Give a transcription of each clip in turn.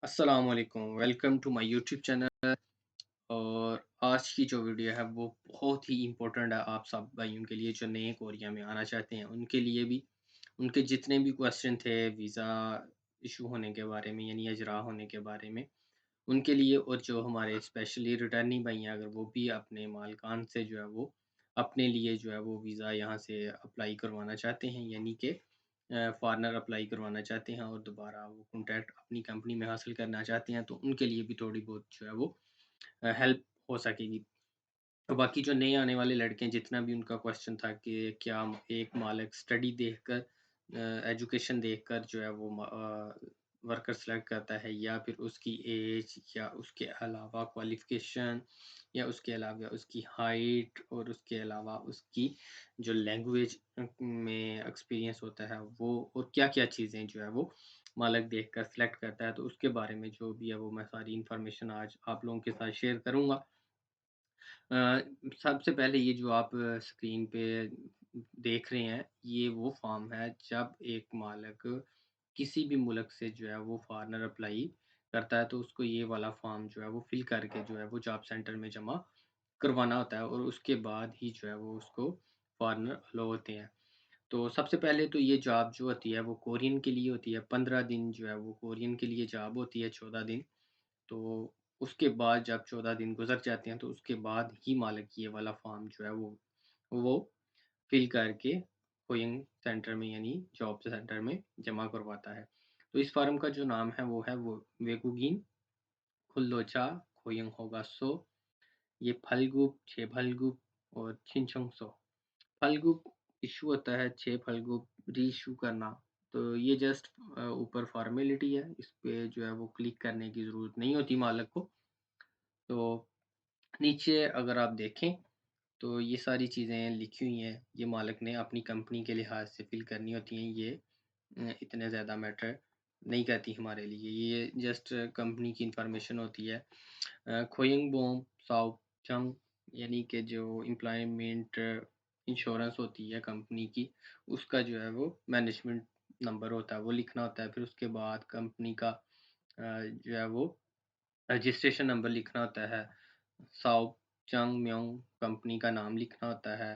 अस्सलाम वालेकुम, welcome to my YouTube channel. और आज की जो वीडियो है वो बहुत ही इम्पोर्टेंट है आप सब भाइयों के लिए जो नए कोरिया में आना चाहते हैं उनके लिए भी। उनके जितने भी क्वेश्चन थे वीज़ा इशू होने के बारे में यानी इजरा होने के बारे में उनके लिए, और जो हमारे स्पेशली रिटर्निंग भाई हैं अगर वो भी अपने मालकान से जो है वो अपने लिए जो है वो वीज़ा यहाँ से अप्लाई करवाना चाहते हैं, यानी कि फॉरेनर अप्लाई करवाना चाहते हैं और दोबारा वो कॉन्टैक्ट अपनी कंपनी में हासिल करना चाहते हैं, तो उनके लिए भी थोड़ी बहुत जो है वो हेल्प हो सकेगी। तो बाकी जो नए आने वाले लड़के हैं जितना भी उनका क्वेश्चन था कि क्या एक मालिक स्टडी देखकर एजुकेशन देखकर जो है वो वर्कर सेलेक्ट करता है या फिर उसकी एज या उसके अलावा क्वालिफ़िकेशन या उसके अलावा उसकी हाइट और उसके अलावा उसकी जो लैंग्वेज में एक्सपीरियंस होता है वो, और क्या-क्या चीज़ें जो है वो मालिक देखकर सेलेक्ट करता है। तो उसके बारे में जो भी है वो मैं सारी इन्फॉर्मेशन आज आप लोगों के साथ शेयर करूँगा। अ, सबसे पहले ये जो आप स्क्रीन पे देख रहे हैं, ये वो फ़ॉर्म है जब एक मालिक किसी भी मुल्क से जो है वो फ़ॉरेनर अप्लाई करता है, तो उसको ये वाला फ़ॉर्म जो है वो फ़िल करके जो है वो जॉब सेंटर में जमा करवाना होता है और उसके बाद ही जो है वो उसको फ़ॉरेनर अलाउ होते हैं। तो सबसे पहले तो ये जॉब जो होती है वो कोरियन के लिए होती है, 15 दिन जो है वो कोरियन के लिए जॉब होती है, 14 दिन। तो उसके बाद जब 14 दिन गुज़र जाते हैं, तो उसके बाद ही मालिक ये वाला फ़ॉर्म जो है वो फ़िल करके कोइंग सेंटर में यानी जॉब सेंटर में जमा करवाता है। तो इस फ़ॉर्म का जो नाम है वो है वो वेगुगिन खुल्लोचा खोयंग होगा सो। ये फल्गुप, 6 फल्गुप और छिनछोंगसो। फल्गुप इश्यू होता है, 6 फल्गुप रीइश्यू करना। तो ये जस्ट ऊपर फ़ॉर्मेलिटी है, इस पे जो है वो क्लिक करने की ज़रूरत नहीं होती मालिक को। तो नीचे अगर आप देखें तो ये सारी चीज़ें लिखी हुई हैं, ये मालिक ने अपनी कंपनी के लिहाज से फ़िल करनी होती हैं। ये इतने ज़्यादा मैटर नहीं करती हमारे लिए, ये जस्ट कंपनी की इन्फॉर्मेशन होती है। खोयंगबोम साओचंग यानी कि जो एम्प्लॉयमेंट इंश्योरेंस होती है कंपनी की, उसका जो है वो मैनेजमेंट नंबर होता है, वो लिखना होता है। फिर उसके बाद कंपनी का जो है वो रजिस्ट्रेशन नंबर लिखना होता है। साओ चंग म्योंग कंपनी का नाम लिखना होता है।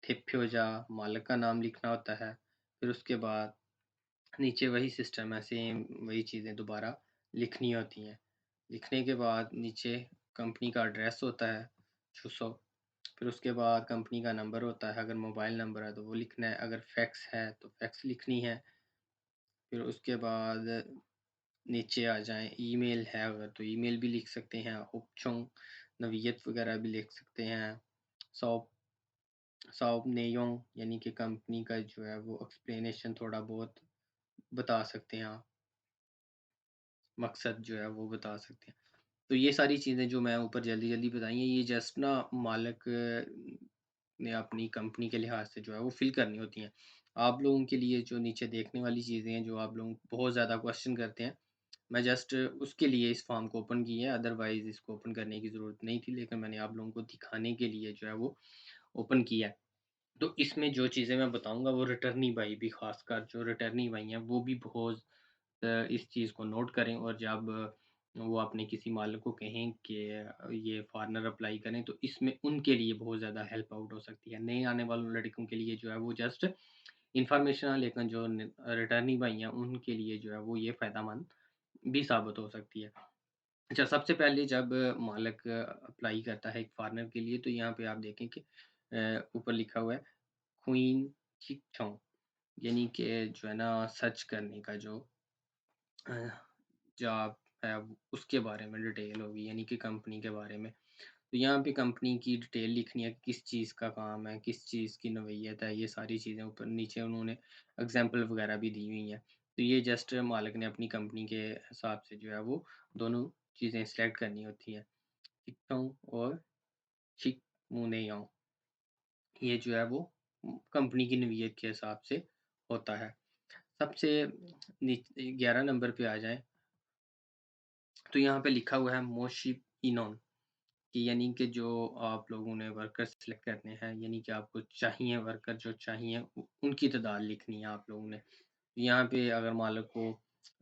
थिप्योजा मालिक का नाम लिखना होता है। फिर उसके बाद नीचे वही सिस्टम है, सेम वही चीज़ें दोबारा लिखनी होती हैं। लिखने के बाद नीचे कंपनी का एड्रेस होता है, छुसो। फिर उसके बाद कंपनी का नंबर होता है, अगर मोबाइल नंबर है तो वो लिखना है, अगर फैक्स है तो फैक्स लिखनी है। फिर उसके बाद नीचे आ जाएँ, ईमेल है अगर तो ईमेल भी लिख सकते हैं, उपचोंग नवीयत वगैरह भी लिख सकते हैं। सॉप सॉप नेयोंग यानी कि कंपनी का जो है वो एक्सप्लेनेशन थोड़ा बहुत बता सकते हैं आप, मकसद जो है वो बता सकते हैं। तो ये सारी चीज़ें जो मैं ऊपर जल्दी-जल्दी बताई हैं, ये जस्ट ना मालिक ने अपनी कंपनी के लिहाज से जो है वो फ़िल करनी होती हैं। आप लोगों के लिए जो नीचे देखने वाली चीज़ें हैं, जो आप लोग बहुत ज़्यादा क्वेश्चन करते हैं, मैं जस्ट उसके लिए इस फ़ॉर्म को ओपन किया है, अदरवाइज़ इसको ओपन करने की ज़रूरत नहीं थी, लेकिन मैंने आप लोगों को दिखाने के लिए जो है वो ओपन किया है। तो इसमें जो चीज़ें मैं बताऊँगा वो रिटर्नी भाई भी, ख़ासकर जो रिटर्नी भाई हैं वो भी बहुत इस चीज़ को नोट करें, और जब वो अपने किसी मालिक को कहें कि ये फॉरेनर अप्लाई करें, तो इसमें उनके लिए बहुत ज़्यादा हेल्प आउट हो सकती है। नए आने वाले लड़कों के लिए जो है वो जस्ट इन्फॉर्मेशन है, लेकिन जो रिटर्नी भाई हैं उनके लिए जो है वो ये फ़ायदेमंद भी साबित हो सकती है। अच्छा, सबसे पहले जब मालिक अप्लाई करता है एक फॉरेनर के लिए, तो यहाँ पे आप देखें कि ऊपर लिखा हुआ है क्वीन चिक यानी कि जो है ना सर्च करने का जो अ, जॉब है उसके बारे में डिटेल होगी, यानी कि कंपनी के बारे में। तो यहाँ पे कंपनी की डिटेल लिखनी है, किस चीज़ का काम है, किस चीज़ की नौइयत है, ये सारी चीज़ें ऊपर नीचे उन्होंने एग्ज़ाम्पल वगैरह भी दी हुई हैं। तो ये जस्ट मालिक ने अपनी कंपनी के हिसाब से जो है वो दोनों चीज़ें सेलेक्ट करनी होती हैं। चिकटों और चिकमुनेयों, ये जो है वो कंपनी की नौइयत के हिसाब से होता है। सबसे 11 नंबर पे आ जाएँ, तो यहाँ पे लिखा हुआ है मोशिप इनोन, कि यानी कि जो आप लोगों ने वर्कर सेलेक्ट करने हैं, यानी कि आपको चाहिए वर्कर जो चाहिए उनकी तादाद लिखनी है आप लोगों ने। यहाँ पे अगर मालिक को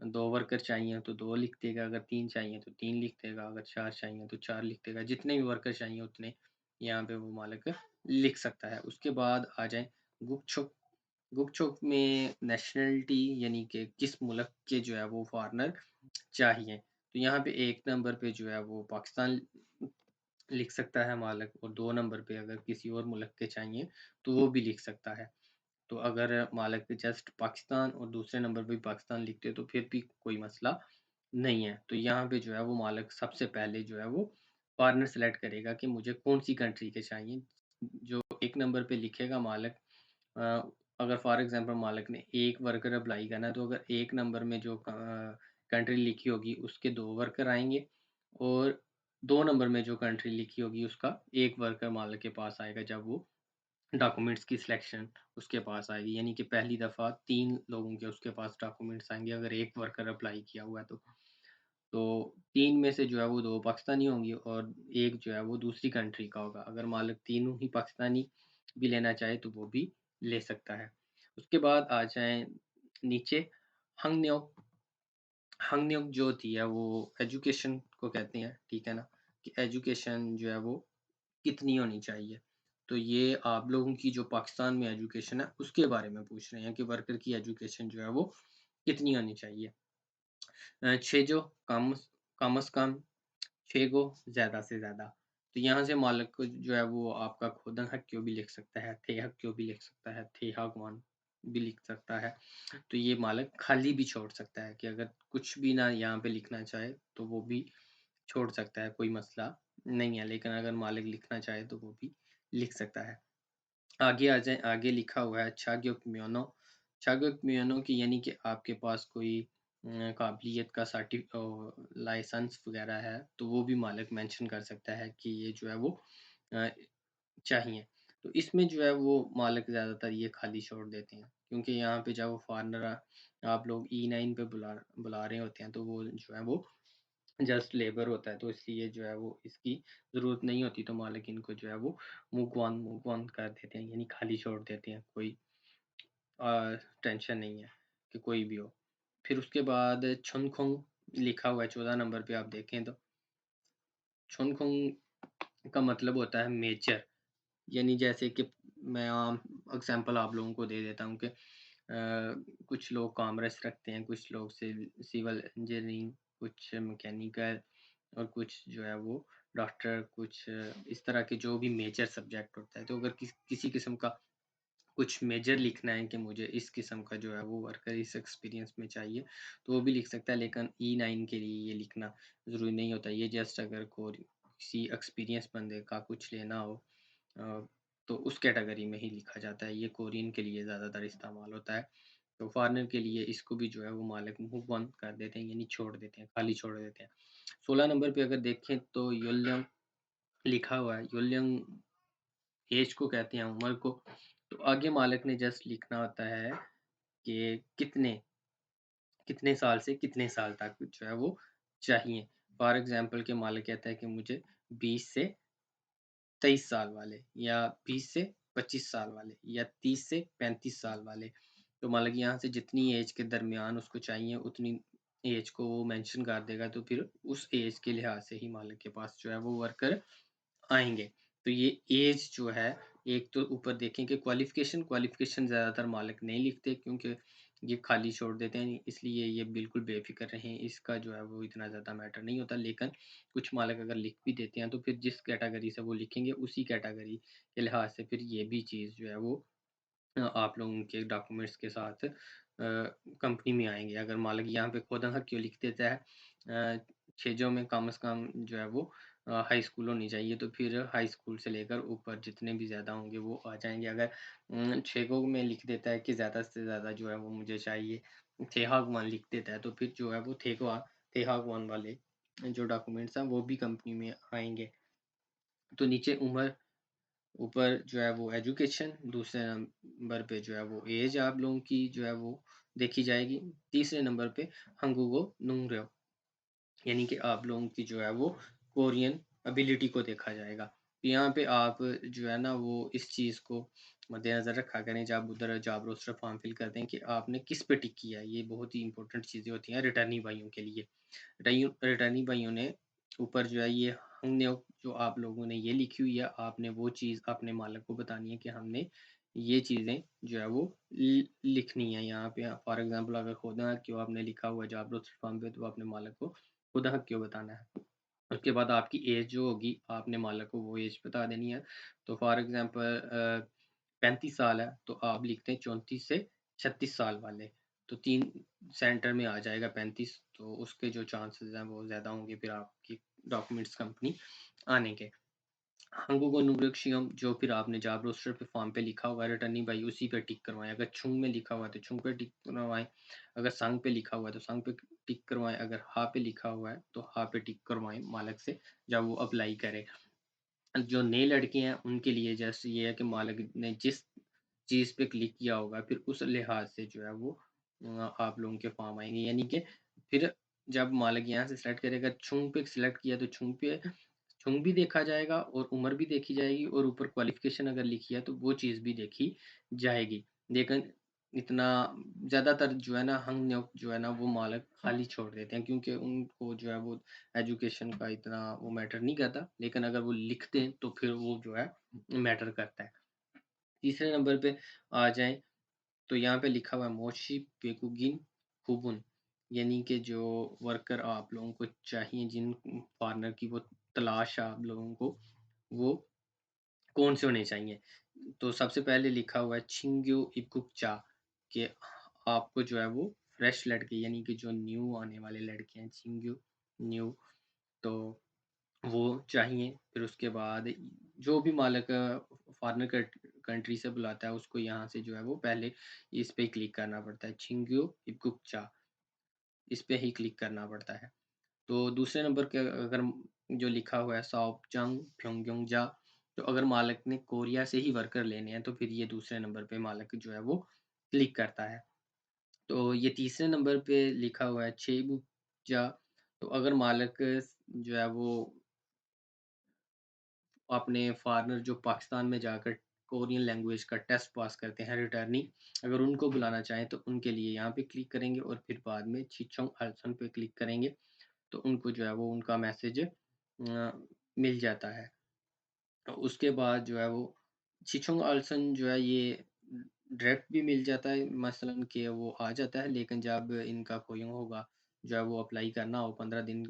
2 वर्कर चाहिए तो 2 लिख देगा, अगर 3 चाहिए तो 3 लिख देगा, अगर 4 चाहिए तो 4 लिख देगा। जितने भी वर्कर चाहिए उतने यहाँ पे वो मालिक लिख सकता है। उसके बाद आ जाएँ गुपचुप। गुपचुप में नेशनैलिटी यानी कि किस मुल्क के जो है वो फ़ॉरेनर चाहिए। तो यहाँ पे 1 नंबर पे जो है वो पाकिस्तान लिख सकता है मालिक, और 2 नंबर पे अगर किसी और मुल्क के चाहिए तो वो भी लिख सकता है। तो अगर मालिक जस्ट पाकिस्तान और दूसरे नंबर पे भी पाकिस्तान लिखते तो फिर भी कोई मसला नहीं है। तो यहाँ पे जो है वो मालिक सबसे पहले जो है वो फ़ॉरेनर सेलेक्ट करेगा कि मुझे कौन-सी कंट्री के चाहिए। जो 1 नंबर पे लिखेगा मालिक, अ, अगर फ़ॉर एग्ज़ाम्पल मालिक ने 1 वर्कर अप्लाई करना है, तो अगर 1 नंबर में जो कंट्री लिखी होगी उसके 2 वर्कर आएँगे, और 2 नंबर में जो कंट्री लिखी होगी उसका 1 वर्कर मालिक के पास आएगा जब वो डॉक्यूमेंट्स की सिलेक्शन उसके पास आएगी। यानी कि पहली दफ़ा 3 लोगों के उसके पास डॉक्यूमेंट्स आएँगे अगर 1 वर्कर अप्लाई किया हुआ है तो। तो 3 में से जो है वो 2 पाकिस्तानी होंगे और 1 जो है वो दूसरी कंट्री का होगा। अगर मालिक तीनों ही पाकिस्तानी भी लेना चाहे तो वो भी ले सकता है। उसके बाद आ जाएँ नीचे, हंगन्योक। हंगन्योक जो होती है वो एजुकेशन को कहते हैं, ठीक है ना? कि एजुकेशन जो है वो कितनी होनी चाहिए? तो ये आप लोगों की जो पाकिस्तान में एजुकेशन है उसके बारे में पूछ रहे हैं कि वर्कर की एजुकेशन जो है वो कितनी होनी चाहिए? 6 जो कम से कम, 6 गो ज़्यादा से ज़्यादा। तो यहाँ से मालिक को जो है वो आपका खोदन हक क्यों भी लिख सकता है, थे हक क्यों भी लिख सकता है, थे हकवान भी लिख सकता है। तो ये मालिक खाली भी छोड़ सकता है कि अगर कुछ भी ना यहाँ पे लिखना चाहे तो वो भी छोड़ सकता है, कोई मसला नहीं है। लेकिन अगर मालिक लिखना चाहे तो वो भी लिख सकता है। आगे आ जाएँ, आगे लिखा हुआ है चागयोक म्योनो। चागयोक म्योनो की यानी कि आपके पास कोई काबिलियत का लाइसेंस वग़ैरह है, तो वो भी मालिक मेंशन कर सकता है कि ये जो है वो अ, चाहिए। तो इसमें जो है वो मालिक ज़्यादातर ये खाली छोड़ देते हैं, क्योंकि यहाँ पे जब वो फ़ॉरेनर आप लोग ई-9 पे बुला रहे होते हैं, तो वो जो है वो जस्ट लेबर होता है, तो इसलिए जो है वो इसकी ज़रूरत नहीं होती, तो मालिक इनको जो है वो मूव ऑन कर देते हैं, यानी खाली छोड़ देते हैं, कोई टेंशन नहीं है कि कोई भी हो। फिर उसके बाद छुनखुंग लिखा हुआ है 14 नंबर पे, आप देखें तो छुनखुंग का मतलब होता है मेजर, यानी जैसे कि मैं आम एग्ज़ाम्पल आप लोगों को दे देता हूँ कि कुछ लोग कॉमर्स रखते हैं, कुछ लोग सिविल इंजीनियरिंग, कुछ मैकेनिकल, और कुछ जो है वो डॉक्टर, कुछ इस तरह के जो भी मेजर सब्जेक्ट होता है। तो अगर किसी किस्म का कुछ मेजर लिखना है कि मुझे इस किस्म का जो है वो वर्कर इस एक्सपीरियंस में चाहिए, तो वो भी लिख सकता है, लेकिन ई-9 के लिए ये लिखना ज़रूरी नहीं होता। ये जस्ट अगर कोई किसी एक्सपीरियंस बंदे का कुछ लेना हो, अ, तो उस कैटेगरी में ही लिखा जाता है। ये कोरियन के लिए ज़्यादातर इस्तेमाल होता है। तो फॉरेनर के लिए इसको भी जो है वो मालिक मूव ऑन कर देते हैं, यानी छोड़ देते हैं, खाली छोड़ देते हैं। 16 नंबर पे अगर देखें तो योलयंग लिखा हुआ है। योलयंग ऐज को कहते हैं, उम्र को। तो आगे मालिक ने जस्ट लिखना होता है कि कितने साल से कितने साल तक जो है वो चाहिए। फॉर एग्ज़ाम्पल के मालिक कहता है कि मुझे 20 से 23 साल वाले, या 20 से 25 साल वाले, या 30 से 35 साल वाले। तो मालिक यहाँ से जितनी ऐज के दरमियान उसको चाहिए उतनी ऐज को वो मेंशन कर देगा, तो फिर उस ऐज के लिहाज से ही मालिक के पास जो है वो वर्कर आएँगे। तो ये ऐज जो है, एक तो ऊपर देखें कि क्वालिफ़िकेशन ज़्यादातर मालिक नहीं लिखते, क्योंकि ये खाली छोड़ देते हैं, इसलिए ये बिल्कुल बेफ़िक्र रहें, इसका जो है वो इतना ज़्यादा मैटर नहीं होता। लेकिन कुछ मालिक अगर लिख भी देते हैं, तो फिर जिस कैटेगरी से वो लिखेंगे, उसी कैटेगरी के लिहाज से फिर ये भी चीज़ जो है वो आप लोगों के डॉक्यूमेंट्स के साथ कंपनी में आएँगे। अगर मालिक यहाँ पे खुद क्यों लिख देता है छेजों में कम से कम जो है वो हाई स्कूल होनी चाहिए, तो फिर हाई स्कूल से लेकर ऊपर जितने भी ज़्यादा होंगे वो आ जाएँगे। अगर छेगों में लिख देता है कि ज़्यादा से ज़्यादा जो है वो मुझे चाहिए, थेहाग-वन लिख देता है, तो फिर जो है वो थेहाग-वन वाले जो डॉक्यूमेंट्स हैं वो भी कंपनी में आएँगे। तो नीचे उम्र, ऊपर जो है वो एजुकेशन, दूसरे नंबर पे जो है वो एज आप लोगों की जो है वो देखी जाएगी। तीसरे नंबर पे हंगुगो नुंगर्यो, यानी कि आप लोगों की जो है वो कोरियन एबिलिटी को देखा जाएगा। तो यहाँ पे आप जो है ना वो इस चीज़ को मद्देनज़र रखा करें जब उधर जॉब रोस्टर फॉर्म फिल करते हैं कि आपने किस पे टिक किया है। ये बहुत ही इंपॉर्टेंट चीज़ें होती हैं रिटर्नी भाइयों के लिए। रिटर्नी भाइयों ने ऊपर जो है ये हमने जो आप लोगों ने ये लिखी हुई है, आपने वो चीज़ अपने मालिक को बतानी है कि हमने ये चीज़ें जो है वो लिखनी है यहाँ पे। फॉर एग्जांपल अगर खुदा क्यों आपने लिखा हुआ है जॉब रोस्टर फॉर्म पे, तो अपने मालिक को खुदा क्यों बताना है। उसके बाद आपकी एज जो होगी आपने मालिक को वो एज बता देनी है। तो फॉर एग्जांपल 35 साल है, तो आप लिखते हैं 34 से 36 साल वाले, तो 3 सेंटर में आ जाएगा 35, तो उसके जो चांसेस हैं वो ज़्यादा होंगे फिर आपकी डॉक्यूमेंट्स कंपनी आने के। जो फिर आपने जॉब रोस्टर पे फॉर्म पे लिखा हुआ है रिटर्निंग भाई उसी पे टिक करवाएँ। अगर छुंग में लिखा हुआ है तो छुंग पे टिक करवाएँ, अगर संग पे लिखा हुआ है तो संग पे टिक करवाएँ, अगर हा पे लिखा हुआ है तो हा पे टिक करवाएँ मालिक से जब वो अप्लाई करे। जो नई लड़के हैं उनके लिए जस्ट ये है कि मालिक ने जिस चीज़ पे क्लिक किया होगा फिर उस लिहाज से जो है वो आप लोगों के फॉर्म आएँगे। यानी कि फिर जब मालिक यहाँ से सेलेक्ट करेगा, छुंग पे सिलेक्ट किया तो छुंग भी देखा जाएगा और उम्र भी देखी जाएगी और ऊपर क्वालिफ़िकेशन अगर लिखी है तो वो चीज़ भी देखी जाएगी। लेकिन इतना ज़्यादातर जो है ना हंग न्योक जो है ना वो मालिक खाली छोड़ देते हैं, क्योंकि उनको जो है वो एजुकेशन का इतना वो मैटर नहीं करता, लेकिन अगर वो लिख दें तो फिर वो जो है मैटर करता है। तीसरे नंबर पे आ जाएँ तो यहाँ पे लिखा हुआ है मोशी पेकुगिन कुबुन, यानी कि जो वर्कर आप लोगों को चाहिए, जिन फॉरेनर की वो तलाश है आप लोगों को, वो कौन से होने चाहिए। तो सबसे पहले लिखा हुआ है छिंग्यो इकुकचा, कि आपको जो है वो फ्रेश लड़के यानी कि जो न्यू आने वाले लड़के हैं छिंग्यो न्यू, तो वो चाहिए। फिर उसके बाद जो भी मालिक फॉरेनर कंट्री से बुलाता है उसको यहाँ से जो है वो पहले इस पे क्लिक करना पड़ता है, छिंग्यो इकुकचा, इस पे ही क्लिक करना पड़ता है। तो दूसरे नंबर के अगर जो लिखा हुआ है साओपजंग प्योंगयोंगजा, तो अगर मालिक ने कोरिया से ही वर्कर लेने हैं तो फिर ये दूसरे नंबर पे मालिक जो है वो क्लिक करता है। तो ये तीसरे नंबर पे लिखा हुआ है छेबुजा, तो अगर मालिक जो है वो अपने फॉरेनर जो पाकिस्तान में जाकर कोरियन लैंग्वेज का टेस्ट पास करते हैं रिटर्नी, अगर उनको बुलाना चाहें तो उनके लिए यहाँ पे क्लिक करेंगे और फिर बाद में छिछोंग अल्सन पे क्लिक करेंगे, तो उनको जो है वो उनका मैसेज मिल जाता है। उसके बाद जो है वो छिछोंग अल्सन जो है ये डायरेक्ट भी मिल जाता है, मसलन कि वो आ जाता है, लेकिन जब इनका कोई होगा जो है वो अप्लाई करना हो 15 दिन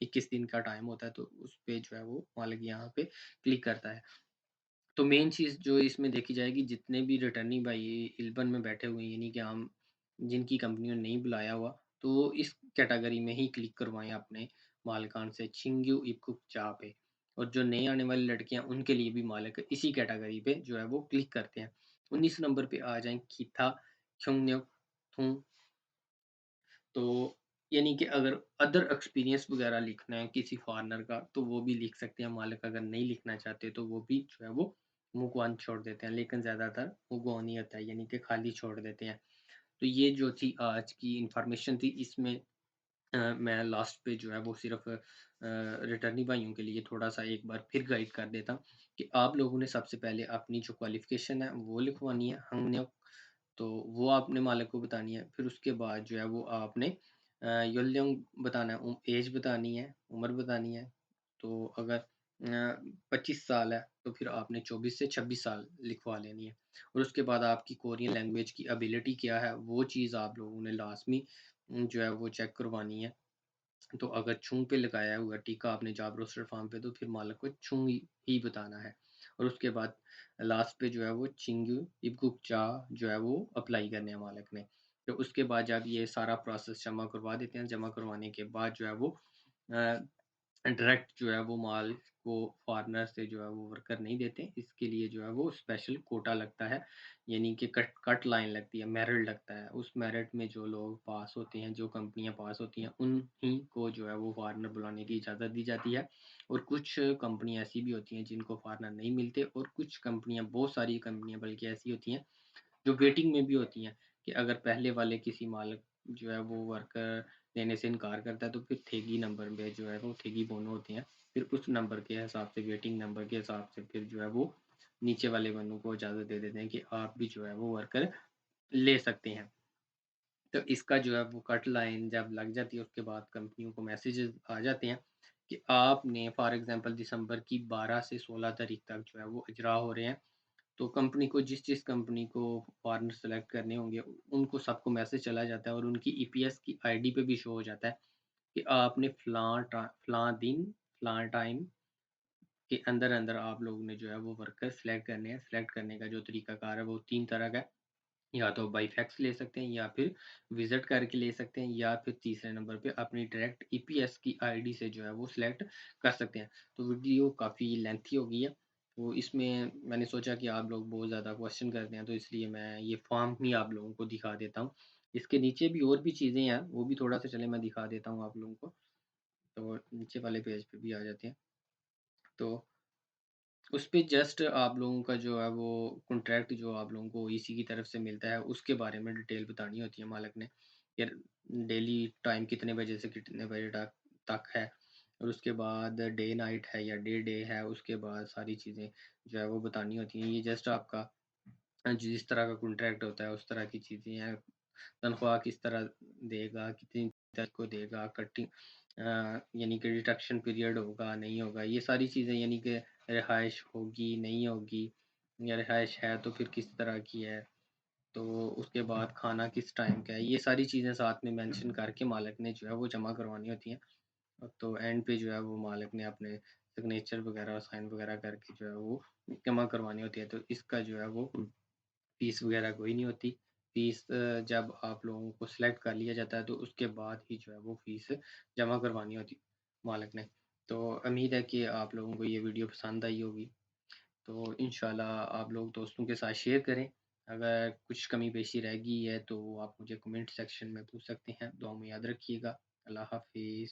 21 दिन का टाइम होता है, तो उस पे जो है वो मालिक यहाँ पे क्लिक करता है। तो मेन चीज़ जो इसमें देखी जाएगी, जितने भी रिटर्निंग भाई इल्बन में बैठे हुए हैं, यानी कि हम जिनकी कंपनियों ने नहीं बुलाया हुआ, तो वो इस कैटेगरी में ही क्लिक करवाएँ अपने मालिकान से छिंग्यू इकुक चा पे। और जो नए आने वाली लड़कियाँ उनके लिए भी मालिक इसी कैटेगरी पे जो है वो क्लिक करते हैं। 19 नंबर पे आ जाएँ खिथा ख्योंगन्योक थुंग, तो यानी कि अगर अदर एक्सपीरियंस वगैरह लिखना है किसी फॉरेनर का तो वो भी लिख सकते हैं मालिक, अगर नहीं लिखना चाहते तो वो भी जो है वो मुँह छोड़ देते हैं, लेकिन ज़्यादातर मुँह ही होता है, यानी कि खाली छोड़ देते हैं। तो ये जो थी आज की इन्फॉर्मेशन थी, इसमें मैं लास्ट पे जो है वो सिर्फ़ रिटर्नी भाइयों के लिए थोड़ा-सा एक बार फिर गाइड कर देता हूँ कि आप लोगों ने सबसे पहले अपनी जो क्वालिफ़िकेशन है वो लिखवानी है, हमने तो वो आपने मालिक को बतानी है। फिर उसके बाद जो है वो आपने योलयोंग बताना है, एज बतानी है, उम्र बतानी है। तो अगर 25 साल है तो फिर आपने 24 से 26 साल लिखवा लेनी है। और उसके बाद आपकी कोरियन लैंग्वेज की एबिलिटी क्या है, वो चीज़ आप लोगों ने लाज़मी जो है वो चेक करवानी है। तो अगर छूं पे लगाया हुआ टीका आपने जॉब रोस्टर फॉर्म पे, तो फिर मालिक को छूं ही बताना है। और उसके बाद लास्ट पे जो है वो चिंगू इबकुक चा जो है वो अप्लाई करने हैं मालिक ने। तो उसके बाद जब ये सारा प्रोसेस जमा करवा देते हैं, जमा करवाने के बाद जो है वो डायरेक्ट जो है वो माल को फॉरेनर से जो है वो वर्कर नहीं देते, इसके लिए जो है वो स्पेशल कोटा लगता है, यानी कि कट कट लाइन लगती है, मेरिट लगता है। उस मेरिट में जो लोग पास होते हैं, जो कंपनियां पास होती हैं, उन्हीं को जो है वो फॉरेनर बुलाने की इजाज़त दी जाती है। और कुछ कंपनियां ऐसी भी होती हैं जिनको फॉरेनर नहीं मिलते, और कुछ कंपनियां, बहुत सारी कंपनियां बल्कि ऐसी होती हैं जो वेटिंग में भी होती हैं, कि अगर पहले वाले किसी मालिक जो है वो वर्कर लेने से इनकार करता है, तो फिर थेगी नंबर पे जो है वो थेगी बोनो होते हैं, फिर उस नंबर के हिसाब से, वेटिंग नंबर के हिसाब से फिर जो है वो नीचे वाले बंदों को इजाज़त दे देते हैं कि आप भी जो है वो वर्कर ले सकते हैं। तो इसका जो है वो कट लाइन जब लग जाती है उसके बाद कंपनियों को मैसेजेस आ जाते हैं कि आपने फॉर एग्ज़ाम्पल दिसंबर की 12 से 16 तारीख तक जो है वो इजरा हो रहे हैं। तो कंपनी को जिस-जिस कंपनी को फॉरेनर सेलेक्ट करने होंगे उनको सबको मैसेज चला जाता है और उनकी ईपीएस की आईडी पे भी शो हो जाता है कि आपने फ़लाँ दिन, फ़लाँ टाइम के अंदर-अंदर आप लोगों ने जो है वो वर्कर सेलेक्ट करने हैं। सेलेक्ट करने का जो तरीकाकार है वो 3 तरह का है। या तो बाई फैक्स ले सकते हैं या फिर विज़िट करके ले सकते हैं या फिर तीसरे नंबर पे अपनी डायरेक्ट ईपीएस की आईडी से जो है वो सिलेक्ट कर सकते हैं। तो वीडियो काफ़ी लेंथी हो गई है, तो इसमें मैंने सोचा कि आप लोग बहुत ज़्यादा क्वेश्चन करते हैं तो इसलिए मैं ये फॉर्म ही आप लोगों को दिखा देता हूँ। इसके नीचे भी और भी चीज़ें हैं, वो भी थोड़ा-सा चलें मैं दिखा देता हूँ आप लोगों को। तो नीचे वाले पेज पे भी आ जाते हैं। तो उसपे जस्ट आप लोगों का जो है वो कॉन्ट्रैक्ट जो आप लोगों को ईसी की तरफ से मिलता है, उसके बारे में डिटेल बतानी होती है मालिक ने। यार डेली टाइम कितने बजे से कितने बजे तक तक है और उसके बाद डे नाइट है या डे डे है, उसके बाद सारी चीज़ें जो है वो बतानी होती हैं। ये जस्ट आपका जिस तरह का कॉन्ट्रैक्ट होता है, उस तरह की चीज़ें हैं। तनख्वाह किस तरह देगा, कितनी तारीख को देगा, यानी कि डिडक्शन पीरियड होगा, नहीं होगा, ये सारी चीज़ें यानी कि रिहाइश होगी, नहीं होगी या रिहाइश है तो फिर किस तरह की है, तो उसके बाद खाना किस टाइम का है, ये सारी चीज़ें साथ में मेंशन करके मालिक ने जो है वो जमा करवानी होती हैं। तो एंड पे जो है वो मालिक ने अपने सिग्नेचर वगैरह, साइन वगैरह करके जो है वो जमा करवानी होती है। तो इसका जो है वो फीस वगैरह कोई नहीं होती। फीस जब आप लोगों को सिलेक्ट कर लिया जाता है तो उसके बाद ही जो है वो फीस जमा करवानी होती मालिक ने। तो उम्मीद है कि आप लोगों को ये वीडियो पसंद आई होगी। तो इंशाल्लाह आप लोग दोस्तों के साथ शेयर करें। अगर कुछ कमी पेशी रह गई है तो आप मुझे कमेंट सेक्शन में पूछ सकते हैं। दुआ में याद रखिएगा। अल्लाह हाफ़िज़।